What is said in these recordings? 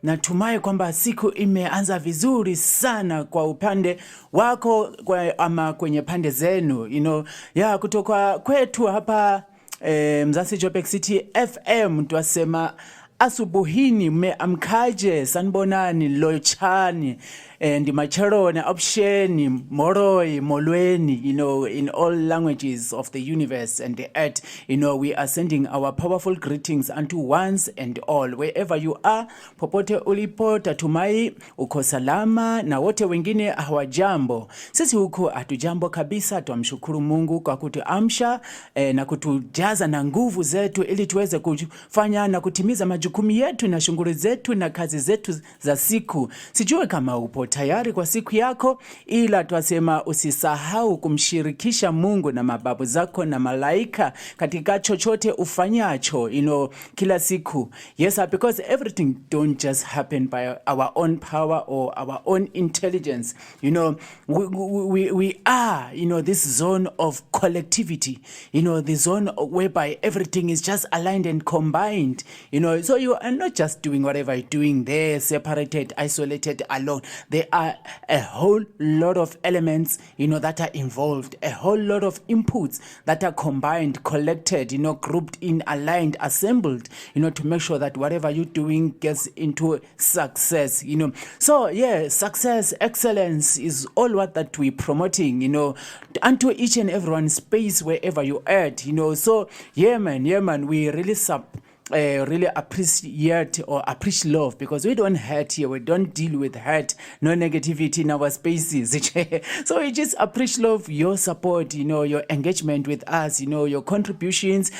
natumai kwamba siku imeanza vizuri sana kwa upande wako ama kwenye pande zenu, kutoka kwetu hapa Mzansi Joburg City FM twasema asubuhini mmeamkaje, sanibonani, lochani, ndimacharoni, opsheni, moroi, molweni, in all languages of the universe and the earth. We are sending our powerful greetings unto ones and all, wherever you are, popote ulipo, tatumai uko salama na wote wengine hawajambo. Sisi huko hatujambo kabisa, twamshukuru Mungu kwa kutuamsha na kutujaza na nguvu zetu ili tuweze kufanya na kutimiza majukumu yetu na shughuli zetu na kazi zetu za siku. Sijue kama upo tayari kwa siku yako, ila twasema usisahau kumshirikisha Mungu na mababu zako na malaika katika chochote ufanyacho, kila siku. Yes, because everything don't just happen by our own power or our own intelligence. We are, this zone of collectivity, the zone whereby everything is just aligned and combined, so you are not just doing whatever you're doing there, separated, isolated, alone. There are a whole lot of elements, that are involved, a whole lot of inputs that are combined, collected, grouped in, aligned, assembled, to make sure that whatever you're doing gets into success, So, yeah, success, excellence is all what that we're promoting, unto each and everyone's space wherever you at, So, yeah, man, we really really appreciate or appreciate love, because we don't hurt here, we don't deal with hurt, no negativity in our spaces. So we just appreciate love, your support, your engagement with us, your contributions,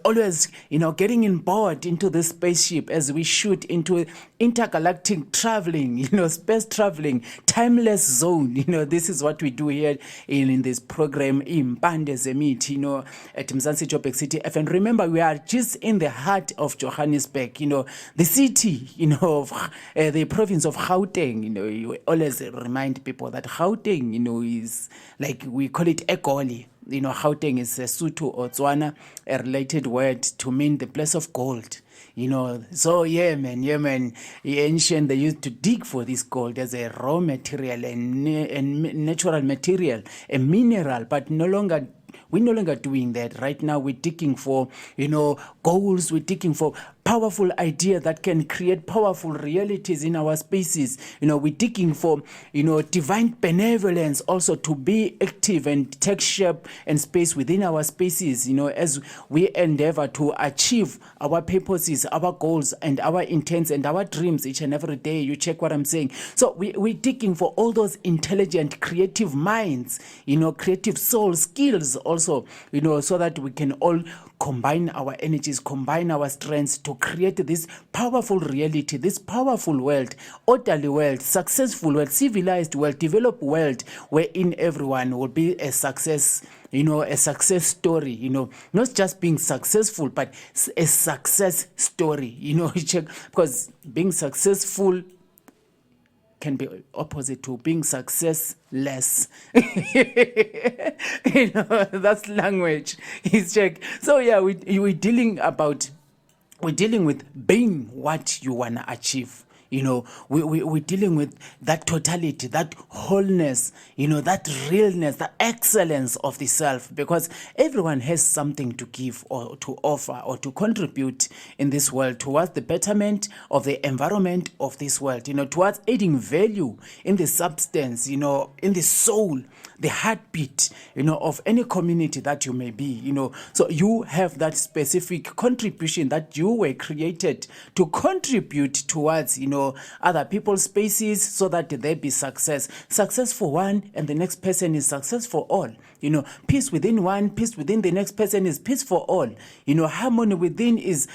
always, getting in board into this spaceship as we shoot into intergalactic traveling, space traveling, timeless zone. This is what we do here in this program in Bande Zemit, at Mzansi Joburg City FM. Remember, we are just in the heart of Johannesburg, the city, of the province of Gauteng. You always remind people that Gauteng, is like, we call it Egoli. Gauteng is a Sotho or Tswana, a related word to mean the place of gold. So yeah, man, ancient, they used to dig for this gold as a raw material and natural material, a mineral, but we're no longer doing that. Right now, we're digging for, goals. We're digging for powerful ideas that can create powerful realities in our spaces. We're digging for, divine benevolence also to be active and take shape and space within our spaces, as we endeavor to achieve our purposes, our goals, and our intents and our dreams each and every day. You check what I'm saying. So we're digging for all those intelligent, creative minds, creative soul skills also, so that we can all combine our energies, combine our strengths to create this powerful reality, this powerful world, orderly world, successful world, civilized world, developed world, wherein everyone will be a success, a success story, not just being successful, but a success story, because being successful can be opposite to being successless. That's language. It's check. So yeah, we're dealing with being what you wanna achieve. We're dealing with that totality, that wholeness, that realness, the excellence of the self, because everyone has something to give or to offer or to contribute in this world towards the betterment of the environment of this world, towards adding value in the substance, in the soul, the heartbeat, of any community that you may be, So you have that specific contribution that you were created to contribute towards, other people's spaces, so that there be success. Success for one, and the next person is success for all. Peace within one, peace within the next person is peace for all. Harmony within is,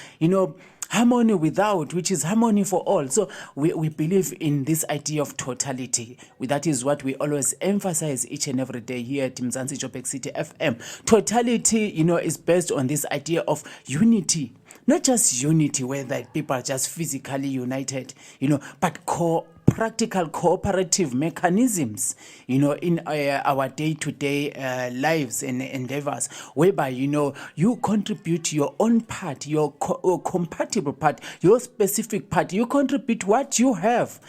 harmony without, which is harmony for all. So we believe in this idea of totality. That is what we always emphasize each and every day here at Mzansi Joburg City FM. Totality, is based on this idea of unity, not just unity where that people are just physically united, but practical cooperative mechanisms, in our day-to-day lives and endeavors, whereby, you contribute your own part, your compatible part, your specific part. You contribute what you have,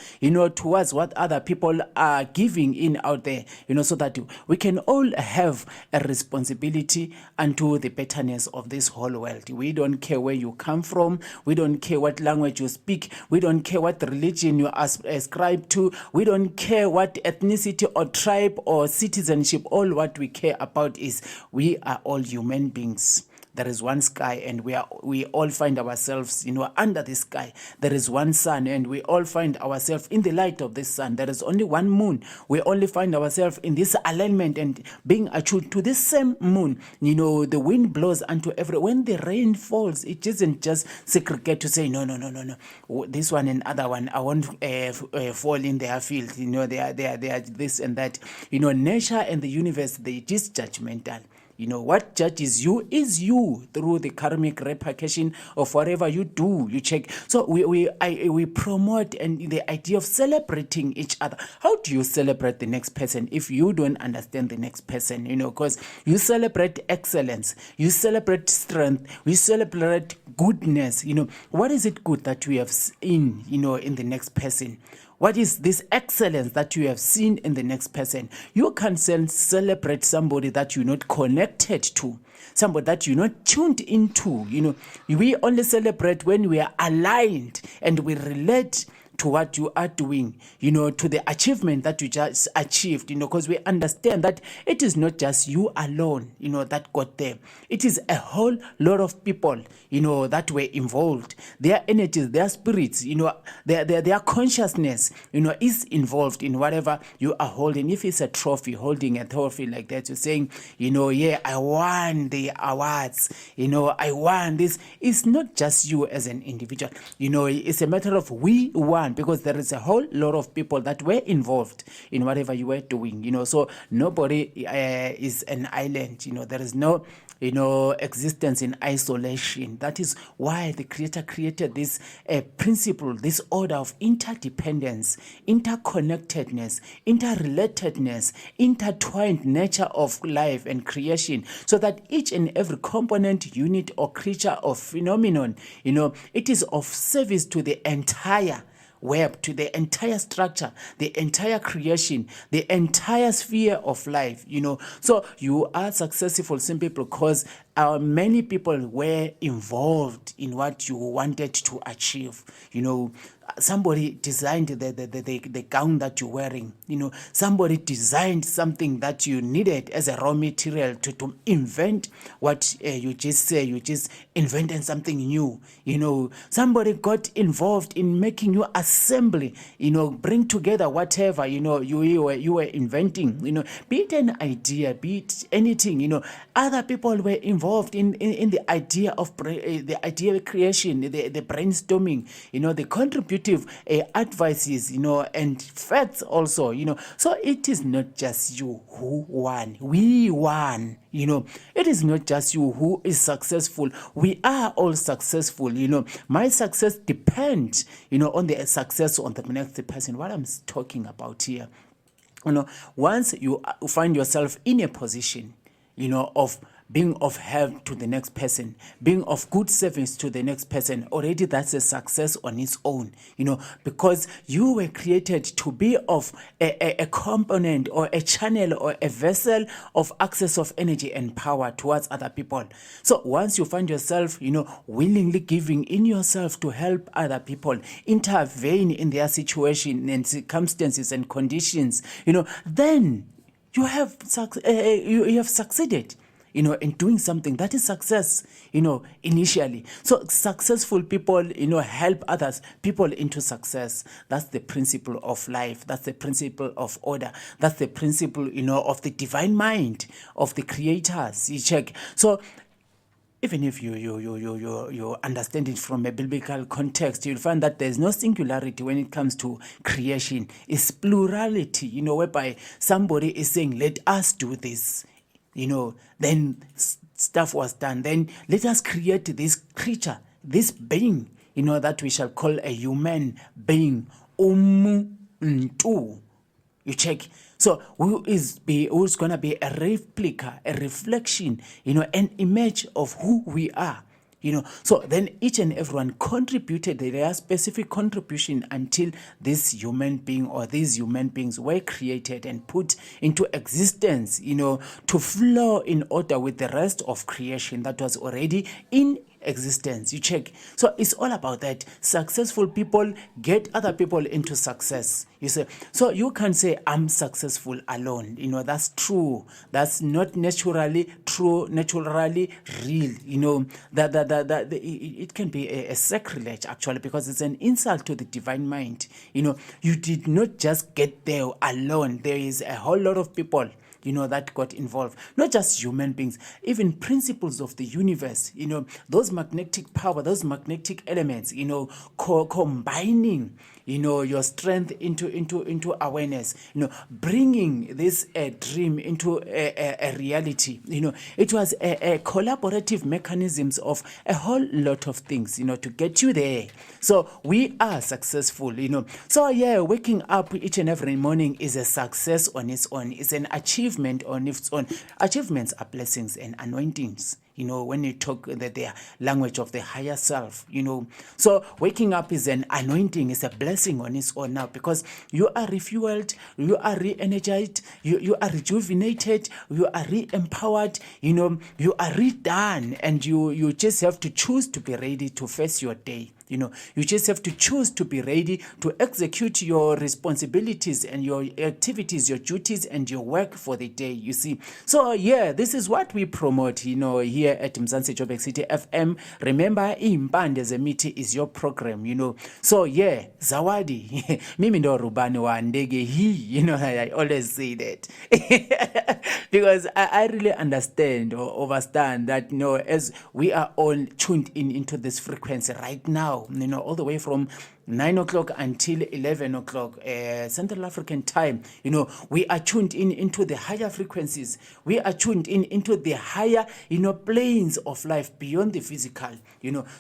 towards what other people are giving in out there, so that we can all have a responsibility unto the betterness of this whole world. We don't care where you come from. We don't care what language you speak. We don't care what religion you ascribe to. We don't care what ethnicity or tribe or citizenship. All what we care about is we are all human beings. There is one sky, and we all find ourselves, under the sky. There is one sun, and we all find ourselves in the light of this sun. There is only one moon. We only find ourselves in this alignment and being attuned to this same moon. The wind blows unto every. When the rain falls, it isn't just segregate to say no. This one and other one, I won't fall in their field. They are this and that. Nature and the universe, it is judgmental. What judges you is you through the karmic repercussion of whatever you do. You check. So we promote and the idea of celebrating each other. How do you celebrate the next person if you don't understand the next person? Because you celebrate excellence, you celebrate strength, you celebrate goodness. What is it good that we have seen, in the next person? What is this excellence that you have seen in the next person? You can't celebrate somebody that you're not connected to, somebody that you're not tuned into. We only celebrate when we are aligned and we relate to what you are doing, to the achievement that you just achieved, because we understand that it is not just you alone, that got there. It is a whole lot of people, that were involved. Their energies, their spirits, their consciousness, is involved in whatever you are holding. If it's a trophy, holding a trophy like that, you're saying, I won the awards, I won this. It's not just you as an individual, it's a matter of we won, because there is a whole lot of people that were involved in whatever you were doing, so nobody is an island. There is no existence in isolation. That is why the Creator created this principle, this order of interdependence, interconnectedness, interrelatedness, intertwined nature of life and creation, so that each and every component, unit, or creature or phenomenon, it is of service to the entire web, to the entire structure, the entire creation, the entire sphere of life. So you are successful simply because many people were involved in what you wanted to achieve. Somebody designed the gown that you're wearing. Somebody designed something that you needed as a raw material to invent what you just invented something new. Somebody got involved in making you assembly, bring together whatever, you were inventing, be it an idea, be it anything, other people were involved in the idea of the idea creation, the brainstorming, the contributive advices, and facts also, so it is not just you who won, we won. It is not just you who is successful. We are all successful. My success depends, on the success of the next person. What I'm talking about here, once you find yourself in a position, of being of help to the next person, being of good service to the next person, already that's a success on its own, because you were created to be of a component or a channel or a vessel of access of energy and power towards other people. So once you find yourself, willingly giving in yourself to help other people, intervene in their situation and circumstances and conditions, then you have succeeded, in doing something. That is success, initially. So successful people, help others, people into success. That's the principle of life. That's the principle of order. That's the principle, of the divine mind of the creators. You check. So even if you understand it from a biblical context, you'll find that there's no singularity when it comes to creation. It's plurality, whereby somebody is saying, let us do this. Then stuff was done. Then let us create this creature, this being, that we shall call a human being, umuntu. You check. So who's going to be a replica, a reflection, an image of who we are. So then each and everyone contributed their specific contribution until this human being or these human beings were created and put into existence, to flow in order with the rest of creation that was already in existence. You check. So it's all about that. Successful people get other people into success. You say, so you can say I'm successful alone. That's true. That's not naturally true, naturally real. That it can be a sacrilege actually, because it's an insult to the divine mind. You did not just get there alone. There is a whole lot of people that got involved. Not just human beings, even principles of the universe, those magnetic power, those magnetic elements, combining, your strength into awareness, bringing this dream into a reality. It was a collaborative mechanisms of a whole lot of things, to get you there. So we are successful, So yeah, waking up each and every morning is a success on its own. It's an achievement on its own. Achievements are blessings and anointings. When you talk the language of the higher self, So waking up is an anointing, it's a blessing on its own now, because you are refueled, you are re-energized, you are rejuvenated, you are re-empowered, you are redone, and you just have to choose to be ready to face your day. You just have to choose to be ready to execute your responsibilities and your activities, your duties, and your work for the day, you see. So, yeah, this is what we promote, here at Mzansi Joburg City FM. Remember, Impande Zemiti is your program, So, yeah, Zawadi, mimi ndo rubani wa ndege hii, I always say that. Because I really understand or understand that, as we are all tuned into this frequency right now, all the way from 9 o'clock until 11 o'clock Central African time, we are tuned into the higher frequencies. We are tuned into the higher, planes of life beyond the physical,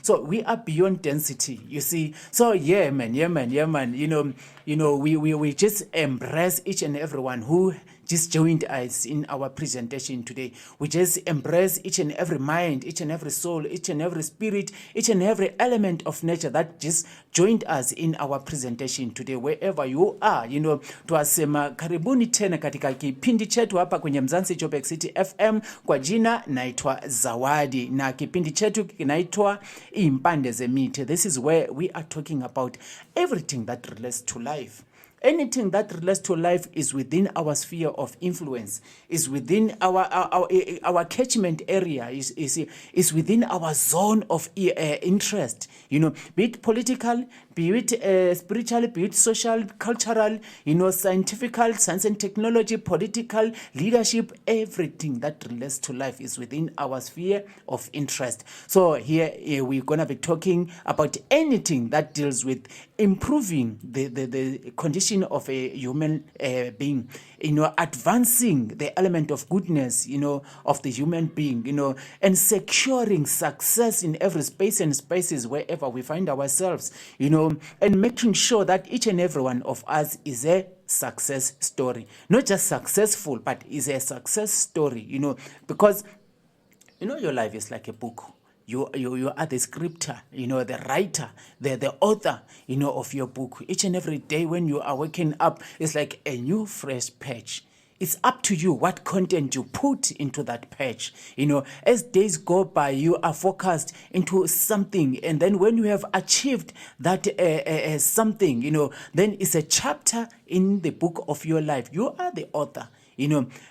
So we are beyond density, you see. So yeah, man. We just embrace each and everyone who just joined us in our presentation today. We just embrace each and every mind, each and every soul, each and every spirit, each and every element of nature that just joined us in our presentation today, wherever you are. Twasema karibuni tena katika kipindi chetu hapa kwenye Mzansi Joburg City FM. Kwa jina naitwa Zawadi na kipindi chetu kinaitwa Impande Zemiti. This is where we are talking about everything that relates to life. Anything that relates to life is within our sphere of influence, is within our catchment area, is within our zone of interest, be it political, be it spiritual, be it social, cultural, scientific, science and technology, political, leadership, everything that relates to life is within our sphere of interest. So here we're going to be talking about anything that deals with improving the condition of a human being, advancing the element of goodness, of the human being, and securing success in every space and spaces wherever we find ourselves, and making sure that each and every one of us is a success story. Not just successful, but is a success story, because, your life is like a book. You are the scripter, the writer, the author, of your book. Each and every day when you are waking up, it's like a new fresh page. It's up to you what content you put into that page. As days go by, you are focused into something. And then when you have achieved that something, then it's a chapter in the book of your life. You are the author.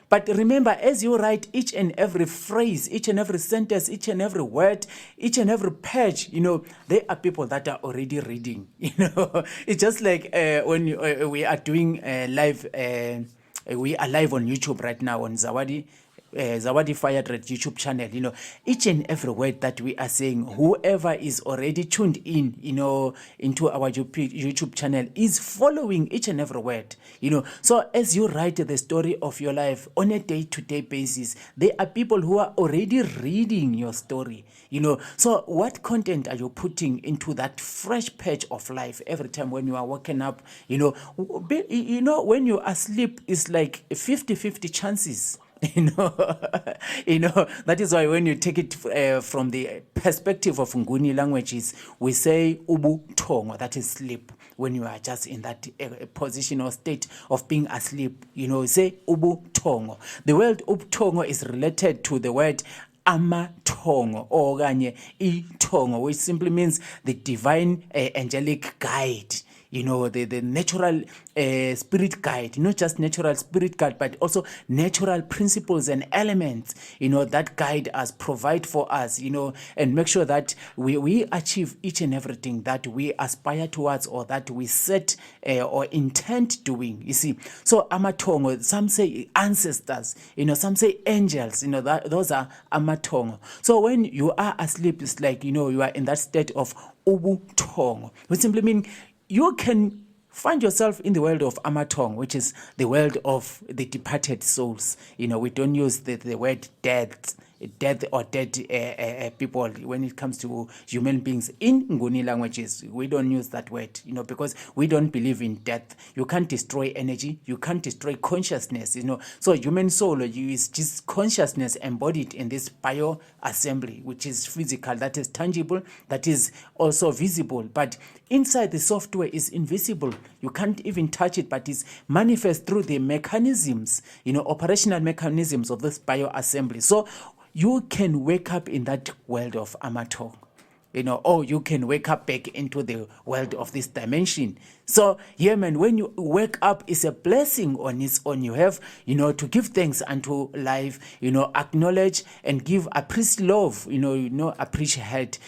But remember, as you write each and every phrase, each and every sentence, each and every word, each and every page, there are people that are already reading. It's just like when we are doing live. We are live on YouTube right now on Zawadi. Zawadi Fired Red YouTube channel, each and every word that we are saying, whoever is already tuned in, into our YouTube channel is following each and every word, So as you write the story of your life on a day-to-day basis, there are people who are already reading your story, So what content are you putting into that fresh page of life every time when you are waking up? When you are asleep, it's like 50-50 chances. That is why when you take it from the perspective of Nguni languages, we say ubu tongo, that is sleep. When you are just in that position or state of being asleep, say ubu tongo. The word ubu tongo is related to the word amatongo or itongo, which simply means the divine angelic guide. The natural spirit guide, not just natural spirit guide, but also natural principles and elements, that guide us, provide for us, and make sure that we achieve each and everything that we aspire towards or that we set or intend doing. You see, so amatongo, some say ancestors, some say angels, those are amatongo. So when you are asleep, it's like, you are in that state of ubu tongo, which simply means you can find yourself in the world of Amatong, which is the world of the departed souls. We don't use the word death or dead people when it comes to human beings in Nguni languages. We don't use that word, because we don't believe in death. You can't destroy energy. You can't destroy consciousness, So human soul is just consciousness embodied in this bio assembly, which is physical, that is tangible, that is also visible. But inside the software is invisible. You can't even touch it, but it's manifest through the mechanisms, operational mechanisms of this bio assembly. So you can wake up in that world of Amato, or you can wake up back into the world of this dimension. So, man, when you wake up, it's a blessing on its own. You have, to give thanks unto life, acknowledge and give appreciate love, appreciate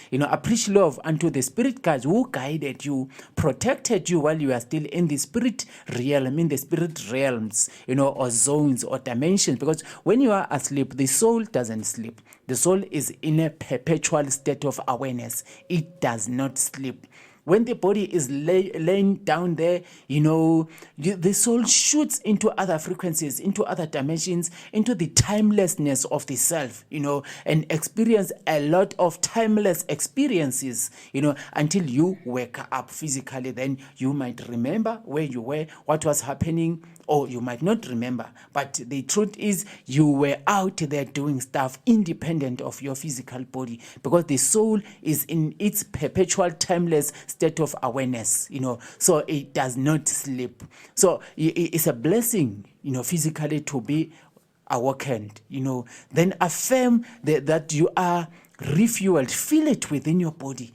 love unto the spirit guides who guided you, protected you while you are still in the spirit realm, in the spirit realms, or zones or dimensions. Because when you are asleep, the soul doesn't sleep. The soul is in a perpetual state of awareness. It does not sleep. When the body is laying down there, the soul shoots into other frequencies, into other dimensions, into the timelessness of the self, and experience a lot of timeless experiences, until you wake up physically. Then you might remember where you were, what was happening, or you might not remember. But the truth is you were out there doing stuff independent of your physical body, because the soul is in its perpetual timeless state of awareness, so it does not sleep. So it's a blessing, physically to be awakened, then affirm that you are refueled. Feel it within your body,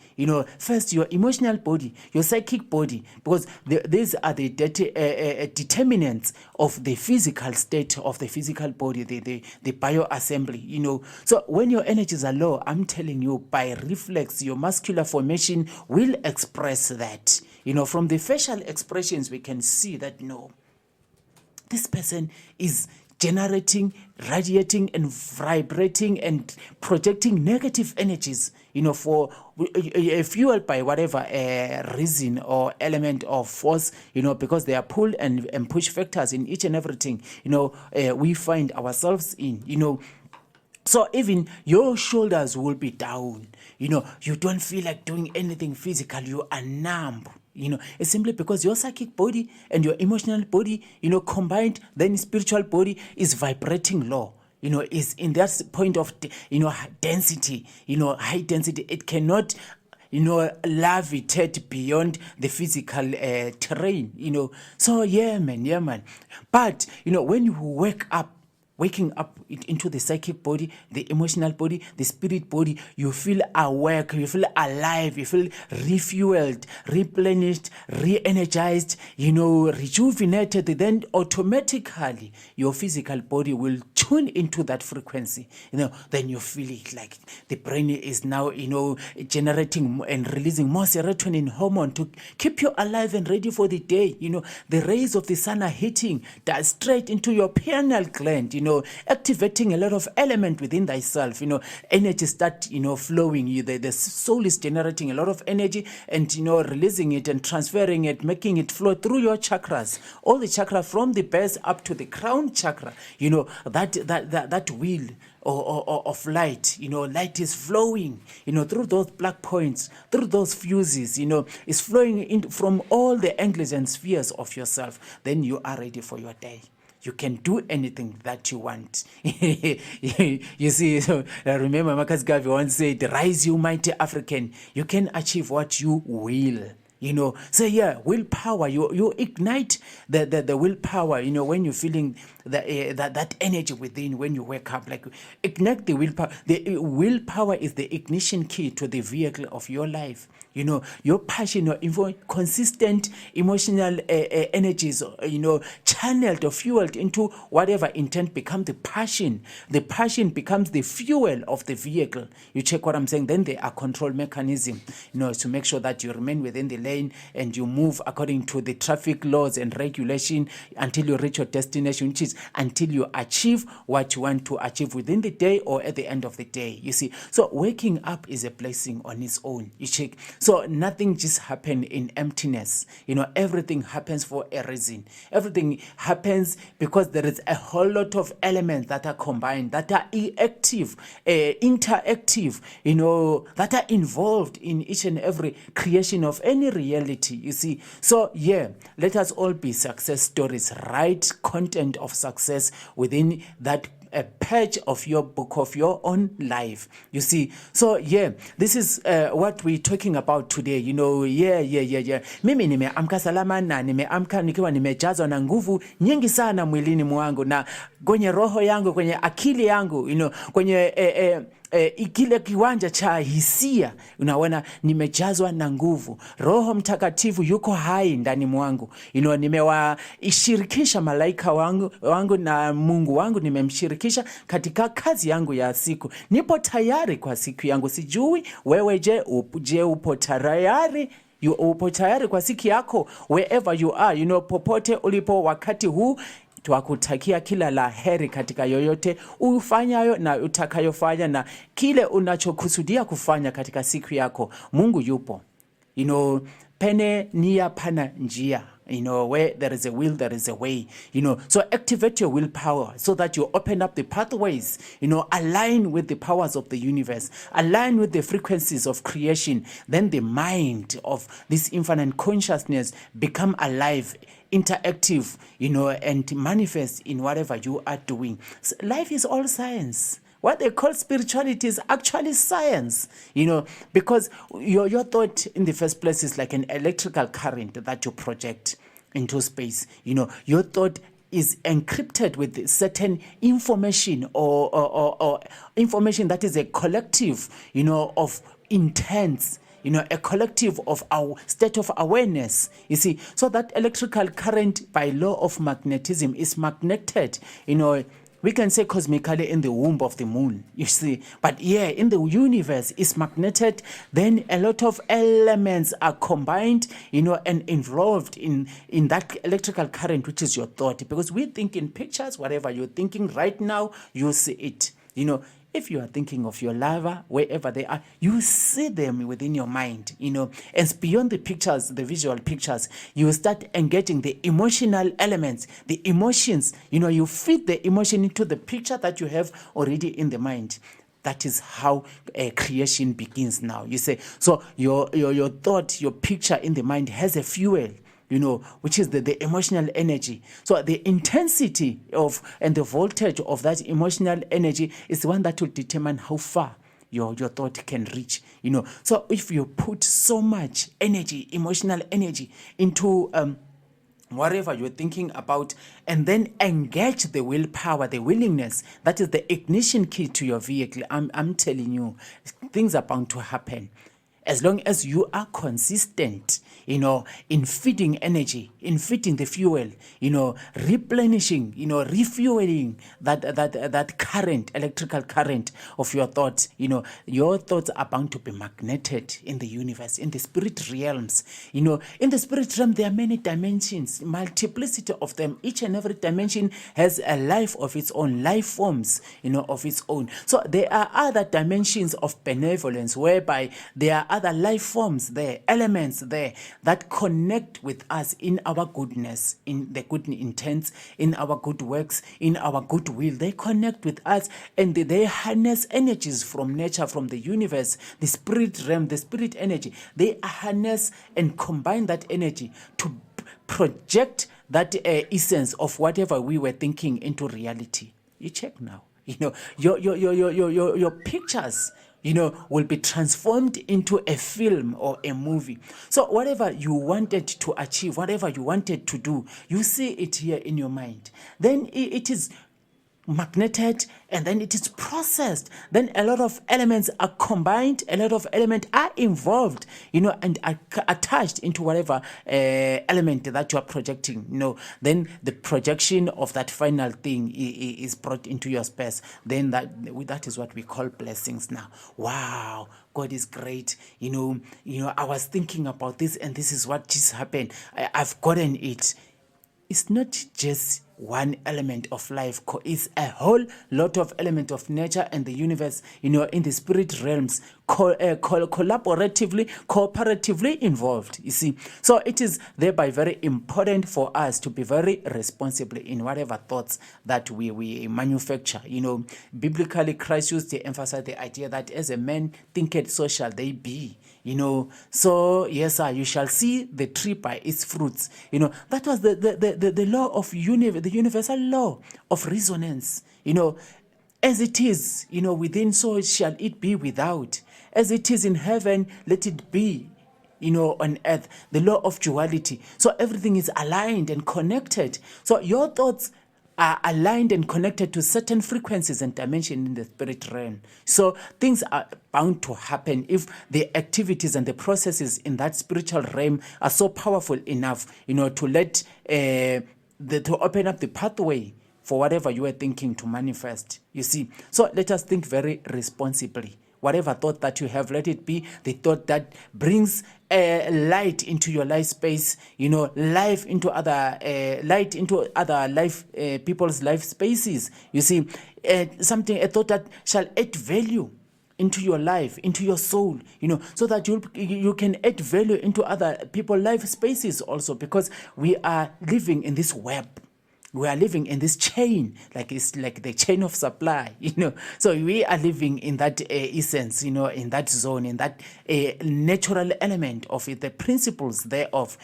first your emotional body, your psychic body, because these are the determinants of the physical state of the physical body, the bio assembly. So when your energies are low, I'm telling you, by reflex, your muscular formation will express that. From the facial expressions, we can see that this person is generating, radiating, and vibrating and projecting negative energies, for fueled by whatever reason or element of force, because there are pull and push factors in each and everything, we find ourselves in, So even your shoulders will be down, you don't feel like doing anything physical, you are numb. It's simply because your psychic body and your emotional body, combined, then spiritual body is vibrating low, is in that point of, density, high density. It cannot, levitate beyond the physical terrain, So yeah, man. But, when you waking up into the psychic body, the emotional body, the spirit body, you feel awake, you feel alive, you feel refueled, replenished, re-energized, rejuvenated. Then automatically your physical body will tune into that frequency. Then you feel it like the brain is now, generating and releasing more serotonin hormone to keep you alive and ready for the day. The rays of the sun are hitting that straight into your pineal gland, activating a lot of element within thyself, energy start, flowing. The soul is generating a lot of energy and, releasing it and transferring it, making it flow through your chakras, all the chakra from the base up to the crown chakra, that wheel of light, light is flowing, through those black points, through those fuses, is flowing in from all the angles and spheres of yourself. Then you are ready for your day. You can do anything that you want. You see, I remember Marcus Garvey once said, rise you mighty African. You can achieve what you will. So yeah, willpower, you ignite the willpower, when you're feeling that energy within when you wake up, like ignite the willpower. The willpower is the ignition key to the vehicle of your life. Your passion, your consistent emotional energies, channeled or fueled into whatever intent becomes the passion. The passion becomes the fuel of the vehicle. You check what I'm saying? Then there are control mechanism, to make sure that you remain within the lane and you move according to the traffic laws and regulation until you reach your destination, which is until you achieve what you want to achieve within the day or at the end of the day. You see, so waking up is a blessing on its own. You check. So nothing just happens in emptiness. Everything happens for a reason. Everything happens because there is a whole lot of elements that are combined, that are active, interactive, that are involved in each and every creation of any reality. You see, so yeah, let us all be success stories. Write content of success within that a page of your book of your own life. You see, so yeah, this is what we're talking about today. Mimi nimeamka salama na nimeamka nikiwa nimejazwa na nguvu nyingi sana mwilini mwangu na kwenye roho yangu, kwenye akili yangu, kwenye kile kiwanja cha hisia, unaona nimejazwa na nguvu. Roho Mtakatifu yuko hai ndani mwangu. Nimewaishirikisha malaika wangu na Mungu wangu, nimemshirikisha katika kazi yangu ya siku. Nipo tayari kwa siku yangu. Sijui wewe, je, upo tayari? Upo tayari kwa siku yako? Wherever you are, popote ulipo wakati huu, twakutakia kila la heri katika yoyote ufanyayo na utakayofanya na kile unachokusudia kufanya katika siku yako. Mungu yupo. Pene nia pana njia. Where there is a will, there is a way. So activate your willpower so that you open up the pathways, align with the powers of the universe, align with the frequencies of creation. Then the mind of this infinite consciousness become alive, interactive, and manifest in whatever you are doing. So life is all science. What they call spirituality is actually science, because your thought in the first place is like an electrical current that you project into space. Your thought is encrypted with certain information or information that is a collective, of intents, a collective of our state of awareness. You see, so that electrical current by law of magnetism is magneted, we can say cosmically in the womb of the moon, you see. But yeah, in the universe is magneted. Then a lot of elements are combined, and involved in that electrical current, which is your thought. Because we think in pictures, whatever you're thinking right now, you see it. If you are thinking of your lover, wherever they are, you see them within your mind, and beyond the pictures, the visual pictures, you start engaging the emotional elements, the emotions, you feed the emotion into the picture that you have already in the mind. That is how creation begins now. You say, so your thought, your picture in the mind has a fuel, which is the emotional energy. So the intensity of and the voltage of that emotional energy is the one that will determine how far your thought can reach. So if you put so much energy, emotional energy into whatever you're thinking about, and then engage the willpower, the willingness, that is the ignition key to your vehicle. I'm telling you, things are bound to happen. As long as you are consistent, in feeding energy, in fitting the fuel, replenishing, refueling that current, electrical current of your thoughts. Your thoughts are bound to be magneted in the universe, in the spirit realms. In the spirit realm, there are many dimensions, multiplicity of them. Each and every dimension has a life of its own, life forms, of its own. So there are other dimensions of benevolence whereby there are other life forms there, elements there that connect with us in our goodness, in the good intents, in our good works, in our goodwill. They connect with us and they harness energies from nature, from the universe, the spirit realm, the spirit energy. They harness and combine that energy to project that essence of whatever we were thinking into reality. You check now. Your pictures, will be transformed into a film or a movie. So whatever you wanted to achieve, whatever you wanted to do, you see it here in your mind. Then it is magneted and then it is processed. Then a lot of elements are combined, a lot of elements are involved, and are attached into whatever element that you are projecting. Then the projection of that final thing is brought into your space. Then that is what we call blessings now. Wow, God is great. I was thinking about this and this is what just happened. I've gotten it. It's not just one element of life. It's a whole lot of element of nature and the universe, in the spirit realms, cooperatively involved, you see. So it is thereby very important for us to be very responsible in whatever thoughts that we manufacture. Biblically, Christ used to emphasize the idea that as a man thinketh, so shall they be. So yes, sir, you shall see the tree by its fruits. That was the law of the universal law of resonance. As it is, within, so shall it be without. As it is in heaven, let it be, on earth. The law of duality. So everything is aligned and connected. So your thoughts are aligned and connected to certain frequencies and dimensions in the spirit realm. So things are bound to happen if the activities and the processes in that spiritual realm are so powerful enough, to let to open up the pathway for whatever you are thinking to manifest. You see, so let us think very responsibly. Whatever thought that you have, let it be the thought that brings light into your life space, life into other life people's life spaces. You see, a thought that shall add value into your life, into your soul, so that you can add value into other people's life spaces also, because we are living in this web. We are living in this chain, it's like the chain of supply, So we are living in that essence, in that zone, in that natural element of it, the principles thereof,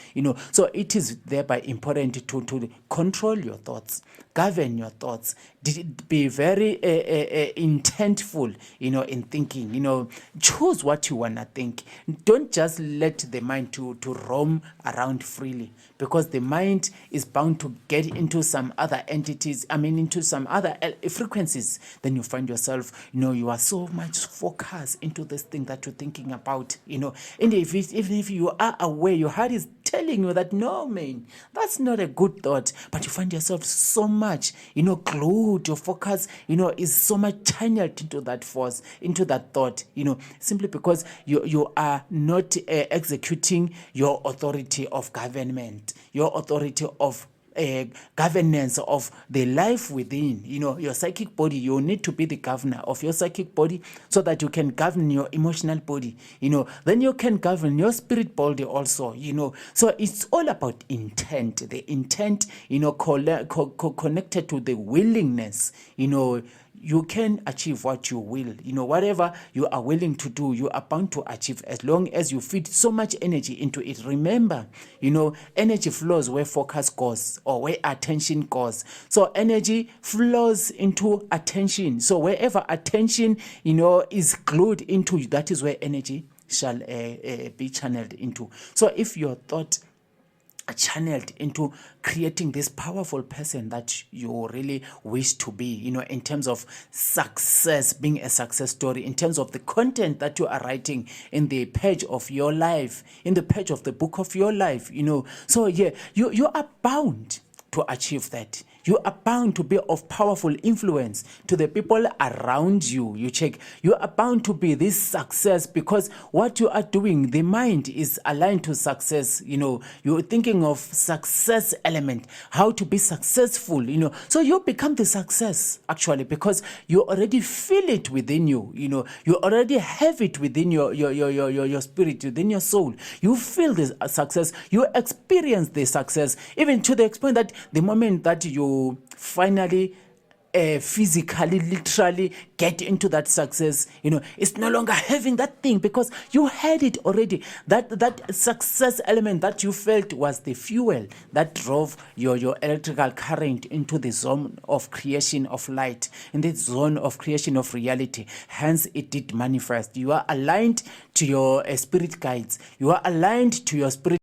So it is thereby important to control your thoughts, govern your thoughts, be very intentful, in thinking. Choose what you wanna think. Don't just let the mind to roam around freely, because the mind is bound to get into some other entities, into some other frequencies. Then you find yourself, you are so much focused into this thing that you're thinking about, and even if you are aware, your heart is telling you that, no, man, that's not a good thought, but you find yourself so much, glued, your focus, is so much channeled into that force, into that thought, simply because you are not executing your authority of government, your authority of governance of the life within, your psychic body. You need to be the governor of your psychic body so that you can govern your emotional body, then you can govern your spirit body also, So it's all about intent, the intent, connected to the willingness, you can achieve what you will. Whatever you are willing to do, you are bound to achieve as long as you feed so much energy into it. Remember, energy flows where focus goes or where attention goes. So energy flows into attention. So wherever attention, is glued into, that is where energy shall be channeled into. So if your thought channeled into creating this powerful person that you really wish to be, in terms of success, being a success story, in terms of the content that you are writing in the page of your life, in the page of the book of your life, So yeah, you are bound to achieve that. You are bound to be of powerful influence to the people around you. You check. You are bound to be this success because what you are doing, the mind is aligned to success. You're thinking of success element, how to be successful. So you become the success actually because you already feel it within you. You already have it within your spirit, within your soul. You feel the success. You experience the success, even to the extent that the moment that you finally physically, literally get into that success, it's no longer having that thing because you had it already. That success element that you felt was the fuel that drove your electrical current into the zone of creation of light, in the zone of creation of reality. Hence it did manifest. You are aligned to your spirit guides. You are aligned to your spirit